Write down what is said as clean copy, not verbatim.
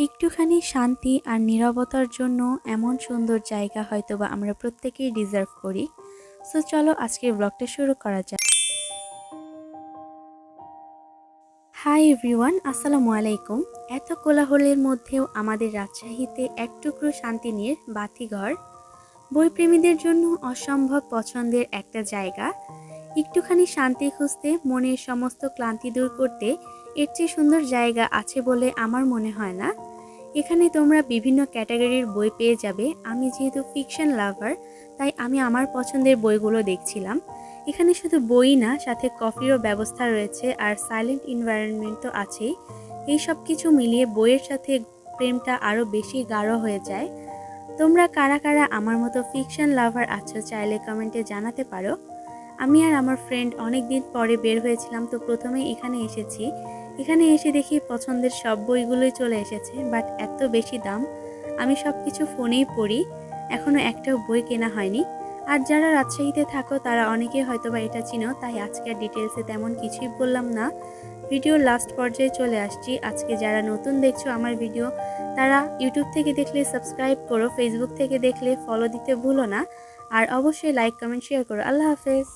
একটুখানি শান্তি আর নীরবতার জন্য এমন সুন্দর জায়গা হয়তোবা আমরা প্রত্যেকেই ডিজার্ভ করি। সো চলো আজকের ব্লগটা শুরু করা যাক। হাই এভরিওয়ান, আসসালামু আলাইকুম। এত কোলাহলের মধ্যেও আমাদের রাজশাহীতে এক টুকরো শান্তি নিয়ে বাতিঘর বইপ্রেমীদের জন্য অসম্ভব পছন্দের একটা জায়গা। একটুখানি শান্তি খুঁজতে, মনের সমস্ত ক্লান্তি দূর করতে এর চেয়ে সুন্দর জায়গা আছে বলে আমার মনে হয় না। এখানে তোমরা বিভিন্ন ক্যাটাগরির বই পেয়ে যাবে। আমি যেহেতু ফিকশন লাভার, তাই আমি আমার পছন্দের বইগুলো দেখছিলাম। এখানে শুধু বই না, সাথে কফিরও ব্যবস্থা রয়েছে আর সাইলেন্ট এনভায়রনমেন্ট তো আছেই। এই সব কিছু মিলিয়ে বইয়ের সাথে প্রেমটা আরও বেশি গাঢ় হয়ে যায়। তোমরা কারা কারা আমার মতো ফিকশন লাভার আছো চাইলে কমেন্টে জানাতে পারো। আমি আর আমার ফ্রেন্ড অনেক দিন পরে বের হয়েছিলাম, তো প্রথমে এখানে এসেছি। এখানে এসে দেখি পছন্দের সব বইগুলোই চলে এসেছে, বাট এত বেশি দাম। আমি সব কিছু ফোনেই পড়ি, এখনও একটাও বই কেনা হয়নি। আর যারা রাজশাহীতে থাকো তারা অনেকে হয়তোবা এটা চিনো, তাই আজকে আর ডিটেলসে তেমন কিছুই বললাম না। ভিডিওর লাস্ট পর্যায়ে চলে আসছি। আজকে যারা নতুন দেখছো আমার ভিডিও, তারা ইউটিউব থেকে দেখলে সাবস্ক্রাইব করো, ফেসবুক থেকে দেখলে ফলো দিতে ভুলো না, আর অবশ্যই লাইক কমেন্ট শেয়ার করো। আল্লাহ হাফেজ।